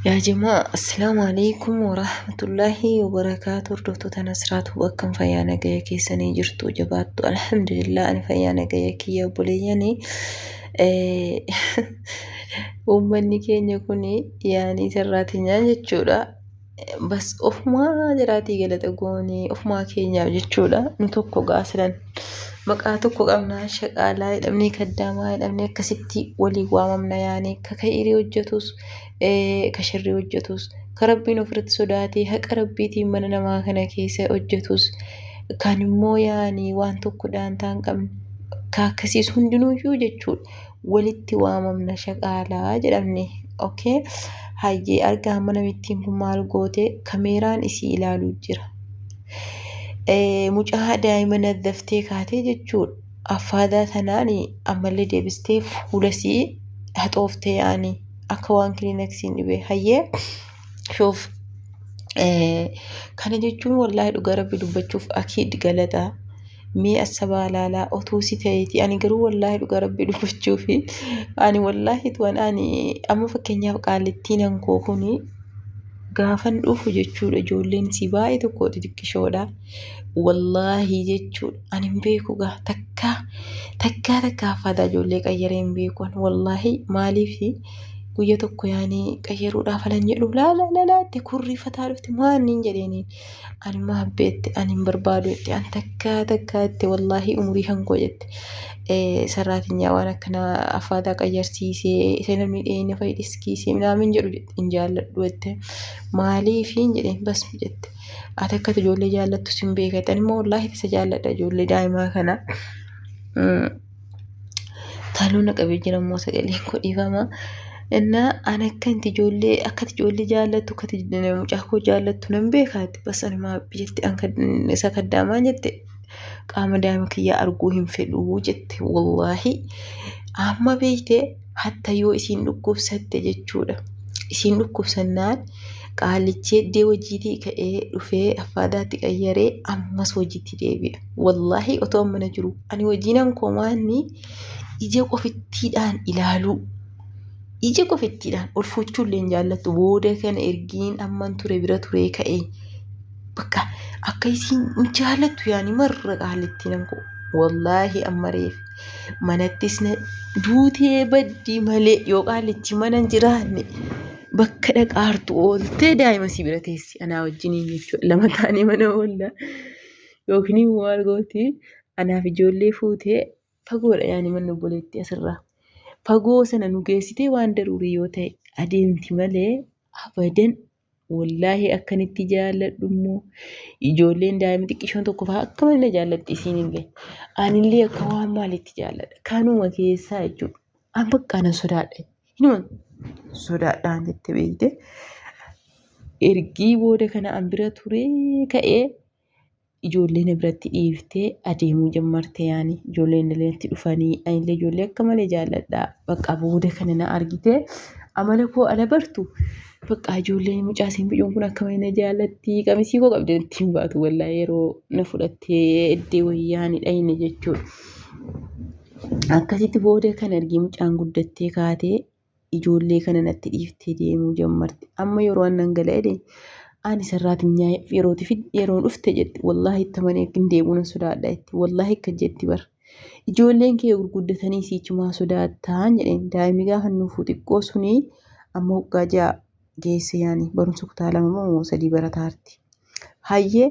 يا جماعة السلام عليكم ورحمة الله وبركاته. hordoftoota Nasraatu akkam fayyaa nagaya keessanii jirtu jabaattu alhamdulillah ani fayyaa nagaya kiyya obboleeyyanii uummanni keenya kun yaanii sarraatinyaa jechuudha. Bas ofumaa jiraatii galata goonee ofumaa keenyaaf jechuudha. Nu tokko gaasilan maqaa tokko qabnaa shaqaalaa jedhamnee kaddaamaa jedhamnee akkasitti walii waamamna yaanii ka kairii hojjetus ka sharrii hojjetus ka rabbiin ofirratti sodaatee haqa rabbiitiin mana namaa kana keessa hojjetus kan immoo yaanii waan tokko daantaa hin qabne ka akkasiis hundinuuyyuu jechuudha walitti waamamna shaqaalaa jedhamne. Okay, hayyee argaa amma namittiin kun maal goote kameeraan isii ilaaluu jira. Mucaa daa'ima naddaftee kaatee jechuudha. Affaadaa tanaan ammallee deebistee fuulasii haxooftee yaanii akka waan kiliinaksiin dhibee hayyee shoof kana jechuun wallaahi dhugaa rabbi dubbachuuf akiid galataa mee asabaa laalaa otuu si ta'eeti. Ani garuu wallaahi dhugaa rabbi dubbachuufi ani wallaahi tu'an ani amma fakkeenyaaf qaalittiin hankoo kuni gaafan dhufu jechuudha. Ijoolleen si baay'ee tokko xixiqqishoodha wallaahi jechuudha. Ani hin beeku gaa takkaa affaadaa ijoollee qayyaree hin beeku wallaahi. Maaliif guyya tokko yaanii qayyaruudhaaf alan jedhu laalaatti kurrifataa dhufte maanniin jedheeniin ani maabbeette ani hin barbaadu jette ani takkaa jette wallaahi umurii hankoo jette sarraatinyaa waan akkana affaadaa qayyarsiisee isa namni dheeyina fayyadiskiisee minaamin jedhu jette hin jaalladhu jette maaliifiin jedheen basmi jette ati akkati ijoollee jaallattu sin beekatan immoo wallaahi isa jaalladha ijoollee daa'imaa kana. Taaluuna qabee jira immoo sagaleen koo dhiifama. Inna ana akkanti ijoollee jaallattu akkati mucaa koo jaallattu nan beekaati bas ani maabbi jette an isa kaddaamaa jette qaama daa'ima kiyyaa arguu hin fedhuu jette wallaahi. Amma beekte hatta yoo isiin dhukkubsatte jechuudha. Isiin dhukkubsannaan qaalichi eddee hojiitii ka'ee dhufee affaadaatti qayyaree ammas hojiitti deebi'a. Wallaahi otoo mana jiru ani hojiinan koomaanni ija qofittiidhaan ilaaluu. Ija qofittiidhaan ol fuuchuullee hin jaallattu booda kana ergiin amman ture bira turee ka'ee bakka akka isiin hin jaallattu yaani marra qaalittiin hankoo wallaahi ammareef manattis duutee baddii malee yoo qaalichi mana hin jiraanne bakka dhaqaartu ooltee daa'ima si bira teessi anaa wajjiniin jechuudha. Lama taanee mana oolla yookiin immoo maal gooti anaaf ijoollee fuutee fagoodha yaani manni obboleetti asirraa. Fagoo sana nu geessitee waan daruurii yoo ta'e adeemti malee abadan wallaahi akkanitti jaalladhu immoo ijoolleen daa'ima xiqqishoon tokko fa'aa akka malee jaallatti isiinillee anillee akka waan maalitti jaalladha kanuma keessaa jechuudha. An bakka nan sodaadha inuma sodaadhaan jette beekte ergii booda kana an bira turee ka'ee ijoolleen biratti dhiiftee adeemuu jammarte yaani ijoolleen illee dhufanii anillee ijoollee akka malee jaalladha bakka booda kana na argite amala koo ala bartu bakka ijoolleen mucaasiin biyyoon kun akka malee na jaallatti qamisii koo qabdee ittiin baatu wallaahi yeroo na fudhattee eddee wayyaani dhayine jechuudha. Akkasitti booda kana argii mucaan guddattee kaatee ijoollee kana natti dhiiftee deemuu jammarte. Amma yeroo annan gala'ee ani sarraatinyaa yeroo dhufte jetti wallaahi itti manee hin deemuu nan sodaadha jetti wallaahi akka jetti bar ijoolleen kee gurguddatanii siichumaa sodaattaan jedheen daa'imni gaafa nuufuu xiqqoo sunii amma waggaa ja'a geesse yaani barumsa kutaa 2 moo 3 barataarti. Hayyee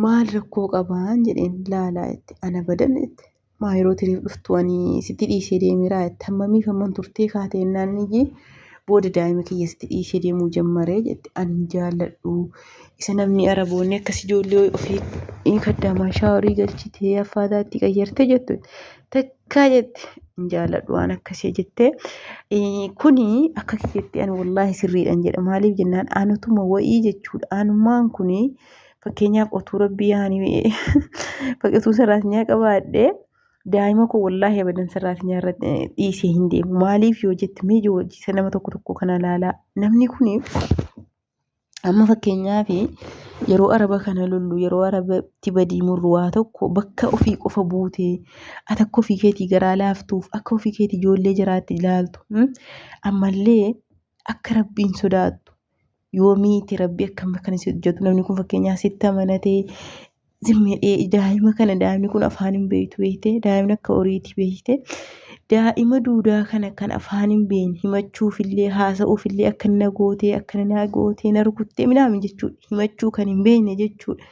maal rakkoo qabaan jedheen laalaa jetti ana badan jetti maa yeroo tiriif dhuftu ani sitti dhiisee deemiraa jetti hammamiif amman turtee kaatee naanniyyi booda daa'ima kiyyatti dhiisee deemuu jammaree jette ani jaalladhu isa namni araboonni akkas ijoollee ofii kaddaamaa shaaworii galchitee affaadaatti qayyarte jettu takkaa jette hin jaalladhu waan akkasii jette. Kuni akka kiyyetti ani wallaahi sirriidhaan jedha maaliif jennaan anutuma wa'ii jechuudha. Anummaan kuni fakkeenyaaf otuu rabbii yaanii fakkatuu sarraatinyaa qabaadhee daa'ima koo wallaahi abadan sarraatinyaa irratti dhiisee hin deemu. Maaliif yoo jette mee hojii nama tokko kana laalaa namni kuni amma fakkeenyaaf yeroo araba kana lollu yeroo arabatti badii murru waa tokko bakka ofii qofa buutee ati akka ofii keetii garaa laaftuuf akka ofii keetii ijoollee jiraatti ilaaltu ammallee akka rabbiin sodaattu yoomiiti rabbi akkam kan si hojjetu namni kun fakkeenyaa sitti amanatee zimmedhee daa'ima kana daa'imni kun afaan hin beektu beekte daa'imni akka horiiti beekte daa'ima duudaa kana kan afaan hin beekne himachuufillee haasa'uufillee akkana gootee akkana gootee na rukuttee midhaan jechuudha himachuu kan hin beekne jechuudha.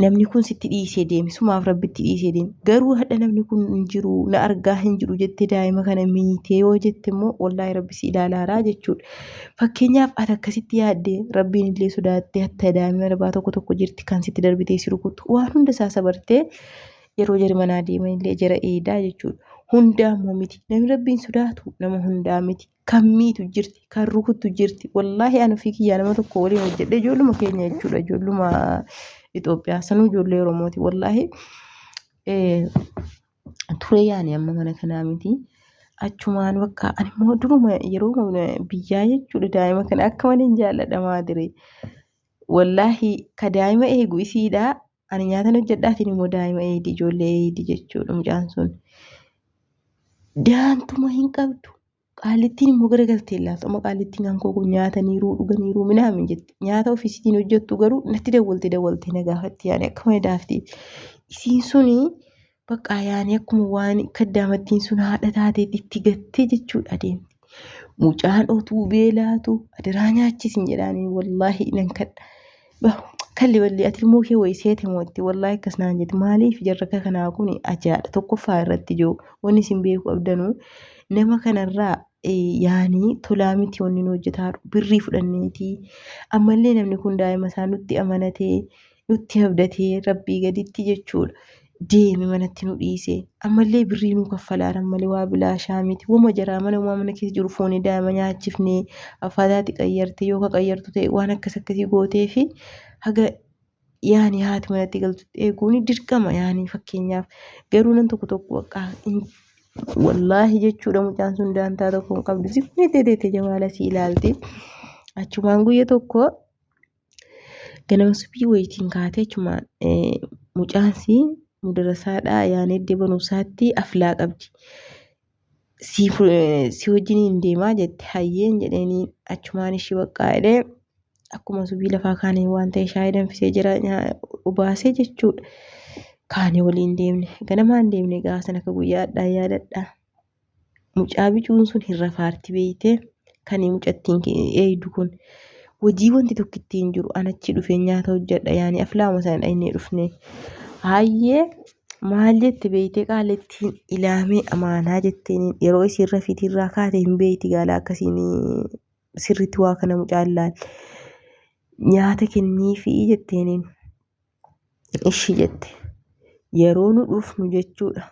Namni kun sitti dhiisee deeme sumaaf rabbitti dhiisee deeme garuu hadha namni kun hin jiru na argaa hin jiru jettee daa'ima kana miitee yoo jette immoo wallaahi rabbi si ilaalaaraa jechuudha. Fakkeenyaaf ati akkasitti yaaddee rabbiin illee sodaattee hatta daa'ima darbaa tokko jirti kan sitti darbitee si rukutu waan hunda isaa sabartee yeroo jara manaa deeman illee jara eedaa jechuudha. Hundaa immoo miti namni rabbiin sodaatu nama hundaa miti kan miitu jirti kan rukuttu jirti wallaahi ani ofii kiyyaa nama tokko waliin hojjedhe ijoolluma keenya jechuudha ijoolluma Itoophiyaa sanuu ijoollee Oromooti wallaahi ture yaani amma mana kanaa miti achumaan bakka ani immoo duruma yeroo biyyaa jechuudha daa'ima kana akka malee jaalladhamaa dire wallaahi ka daa'ima eegu isiidha ani nyaatan hojjedhaatiin immoo daa'ima eedi ijoollee eedi jechuudha mucaan sun daantuma hin qabdu. Qaalittiin immoo garagaltee laata amma qaalittiin kan koo nyaataniiru dhuganiiru minaamin jetti nyaata ofiisitiin hojjettu garuu natti dawwaltee na gaafatti yaani akka malee daafti isiin suni bakka yaani akkuma waan kaddaamattiin sun haadha taatee itti gattee jechuudha adeemti mucaan otuu beelaatu adiraa nyaachisin jedhaanii wallaahi nan kadha kalli balli ati immoo kee wayiseete mootti wallaahi akkas naan jetti maaliif jarraka kanaa kun ajaa'adha tokkoffaa irratti jiru wanni isin beeku abdanuu nama kanarraa yaani tolaa miti wanni nu hojjetaa birrii fudhanneeti ammallee namni kun daa'ima isaa nutti amanatee nutti abdatee rabbii gaditti jechuudha deeme manatti nu dhiise ammallee birrii nu kaffalaaran malee waa bilaashaa miti wama jaraa mana keessa jiru foonii daa'ima nyaachifnee affaataatti qayyarte yoo ka qayyartu ta'e waan akkasii gootee fi haga yaani haati manatti galtutti eeguun dirqama yaani fakkeenyaaf garuu nan tokko bakka wallaahi jechuudha mucaan sun daantaa tokko hin qabdu zifnee deedeete jamaala si ilaalti achumaan guyya tokko ganama subii wayitiin kaatee achumaan mucaansi mudarasaadhaa yaani iddoo barumsaatti aflaa qabdi si wajjiniin deemaa jette hayyeen jedhanii achumaan ishii baqqaadhee akkuma subii lafaa kaanee waan ta'e shaayii danfisee jira obaasee jechuudha. Kaanee waliin deemne ganamaan deemne gaafa sana akka guyyaadhaa yaadadha mucaa bicuun sun hin rafaarti beeyte kan mucattiin eeydu kun hojii wanti tokko ittiin jiru anachi dhufee nyaata hojjedha yaani aflaama sana inni dhufne hayyee maal jette beeyte qaalettiin ilaamee amaanaa jetteen yeroo isiin rafiitirraa kaate hin beeyti gaala akkasiin sirritti waa kana mucaan laal nyaata kenniifi jetteeniin ishii jette. Yeroo nu dhufnu jechuudha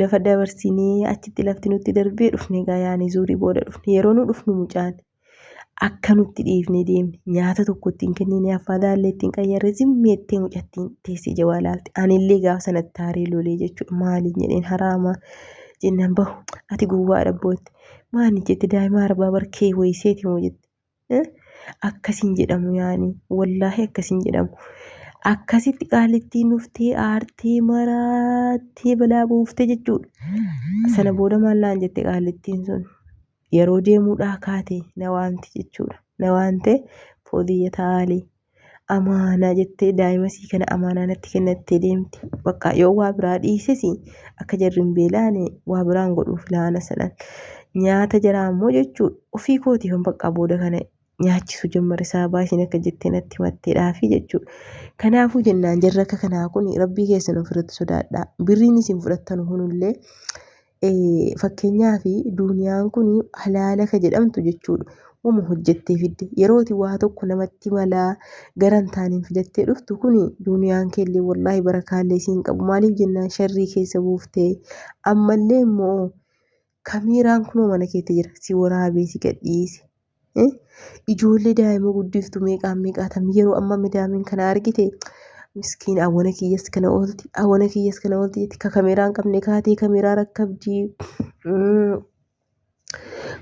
lafa dabarsinee achitti lafti nutti darbee dhufne yaani zuurii booda dhufne yeroo nu dhufnu mucaan akka nutti dhiifnee deemne nyaata tokko ittiin kennine affaadaallee ittiin qayyarre zimmeettee mucattiin teessee jawaalaalti anillee gaafa sanatti haaree lolee jechuudha maaliin jedheen haraamaa jennaan bahu ati gowwaa dhabbootti maani jette daa'ima arbaa barkee wayiseeti moo jette akkasiin jedhamu yaani wallaahi akkasiin jedhamu. Akkasitti qaalittiin dhuftee aartee maraattee balaa buuftee jechuudha. Sana booda maallaan jette qaalittiin sun yeroo deemuudhaa kaate na waamti jechuudha. Na waamte foodiyya taa'alee amaanaa jettee daa'ima sii kana amaanaa natti kennattee deemti. Bakka yoo waa biraa dhiises akka jarri hin beelaane waa biraan godhuuf laana sanaan nyaata jaraa immoo jechuudha ofii kootiifan bakka booda kana nyaachisu jammar isaa baashin akka jettee natti himatteedhaafi jechuudha. Kanaafuu jennaan jarri akka kanaa kun rabbii keessan ofirratti sodaadhaa. Birriin isin fudhattan hunullee fakkeenyaaf duuniyaan kun halaala ka jedhamtu jechuudha. Wama hojjettee fidde yerooti waa tokko namatti malaa garan taaniin fidattee dhuftu kun duuniyaan keellee wallaahi barakaallee isiin qabu. Maaliif jennaan sharrii keessa buuftee ammallee immoo kaameeraan kunoo mana keetti jira si waraabee si gadhiise. Ijoollee daa'ima guddiftu meeqaatamii yeroo amma midaamiin kana argite miskiin awwana kiyyas kana oolti jetti ka kaameeraan qabne kaatee kaameeraa rakkabdii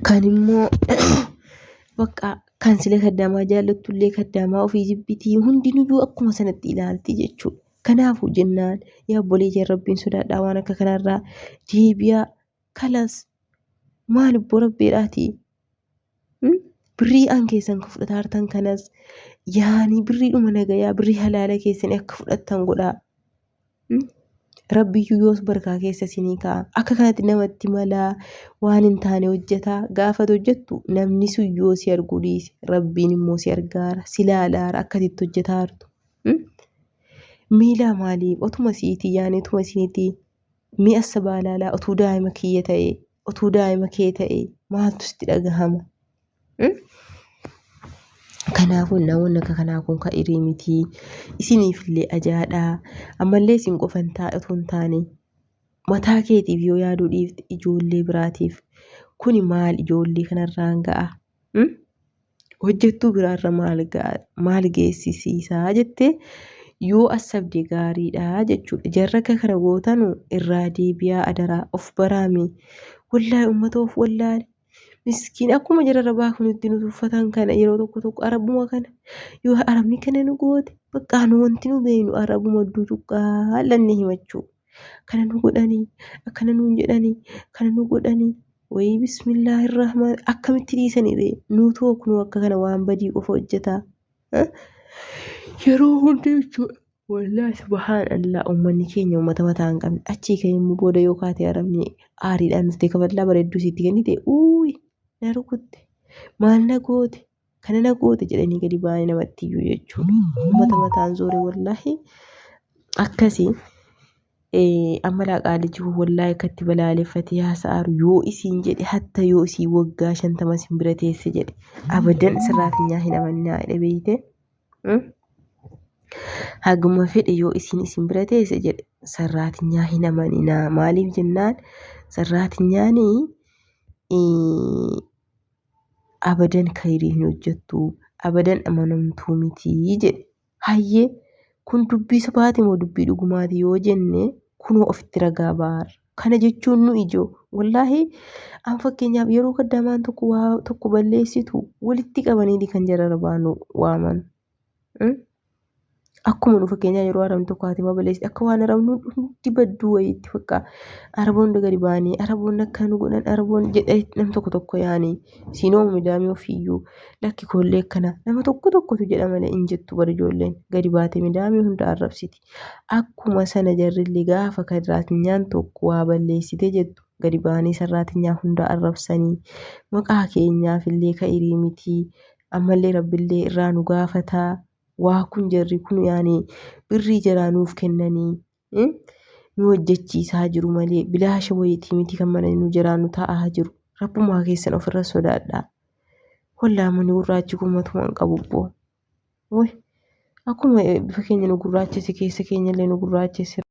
kan immoo bakka kan sile kaddaamaa jaallattullee kaddaamaa ofii jibbitii hundinuyyuu akkuma sanatti ilaalti jechuudha. Kanaafuu jennaan yaa obbolee rabbiin sodaadhaa waan akka kanarraa deebi'aa kalas maal ibboo rabbeedhaati Birrii an keessan ka fudhataa jirtan kanas yaani birriidhuma nagayaa birrii halaala keessanii akka fudhattan godhaa. Rabbiyyuu yoos barkaa keessa isinii ka'a. Akka kanatti namatti malaa waan hin taane hojjetaa. Gaafa hojjettu namni sun yoo si arguu dhiise rabbiin immoo si argaara si ilaalaara akkasitti hojjetaa jirtu. Miilaa maaliif otuma siitii yaani otuma isiniitii mi'a sabaalaalaa otuu daa'ima kiyya ta'e otuu daa'ima kee ta'e maaltu sitti dhagahama? Kanaafuu namoonni akka kanaa kun kan hirii miti. Isiniifillee ajaa'adhaa. Ammallee isin qofan taa'e otoo hin taane mataa keetiif yoo yaaduu dhiifte ijoollee biraatiif kuni maal ijoollee kanarraan ga'a? Hojjettuu biraarra maal geessisiisaa jettee yoo asabde gaariidha jechuudha. Jarri akka kana gootanu irraa deebi'aa adaraa of baraami. Wallaahi uummata of wallaale. Miskiin akkuma jararra baakunutti nuti uffatan kana yeroo tokko arabuma kana yoo arabni kana nu goote bakka nu wanti nu beeknu arabuma iddoo tuqqaa lanne himachuu. Kana nu godhanii akkana nuun jedhanii kana nu godhanii wayii bismillaahirrahmaan akkamitti dhiisanii nuutoo kunuu akka kana waan badii qofa hojjetaa. Yeroo hundi jechuudha. Wallaahi subhaanallah uummanni keenya uummata mataa hin qabne achii ka'ee immoo booda yoo kaatee arabni aariidhaan dhuftee kaballaa bareedduu sitti kennite na rukutte maal na goote kana na goote jedhanii gadi ba'anii namatti iyyuu jechuudha. Uummata mataan zoore wallaahi akkasii amma qaali jiru wallaahi akkatti balaaleffatee haasa'aaru yoo isiin jedhe hatta yoo isii waggaa 50 isin bira teesse jedhe abadan sirraatinyaa hin amannaa jedhe beeyte. Haguma fedhe yoo isin bira teesse jedhe sarraatinyaa hin amaninaa. Maaliif jennaan sarraatinyaanii abadan khayrii hin hojjettu abadan amanamtuu mitii jedhe. Hayyee kun dubbii sabaati moo dubbii dhugumaati yoo jenne kunoo ofitti ragaa baara. Kana jechuun nu ijoo wallaahi an fakkeenyaaf yeroo kaddamaan tokko balleessitu walitti qabanii kan jarara baanu waaman. Akkuma nu fakkeenyaa yeroo arabni tokko haati balleessite akka waan arabnu hundi badduu wayiitti fakkaata. Araboonni gadi ba'anii araboonni akka nu godhan araboonni jedhee nam tokko yaani siinoomu midaamii ofiiyyuu lakki koollee akkana nama tokkotu jedha malee hin jettu bara ijoolleen gadi baatee midaamii hunda arrabsiti. Akkuma sana jarrillee gaafa sarraatinyaan tokko waa balleessite jettu gadi ba'anii sarraatinyaa hunda arrabsanii maqaa keenyaafillee ka'irii miti ammallee rabbillee irraa nu gaafataa. Waa kun jarri kun yaani birrii jaraa nuuf kennanii nu hojjechiisaa jiru malee bilaasha wayiitii miti kan mana nu jaraa nu taa'aa jiru. Rabbumaa keessan ofirra sodaadhaa. Wallaahi manni gurraachi kun matuma hin qabu boo. Akkuma bifa keenya nu gurraachesse keessa keenyallee nu gurraachesse.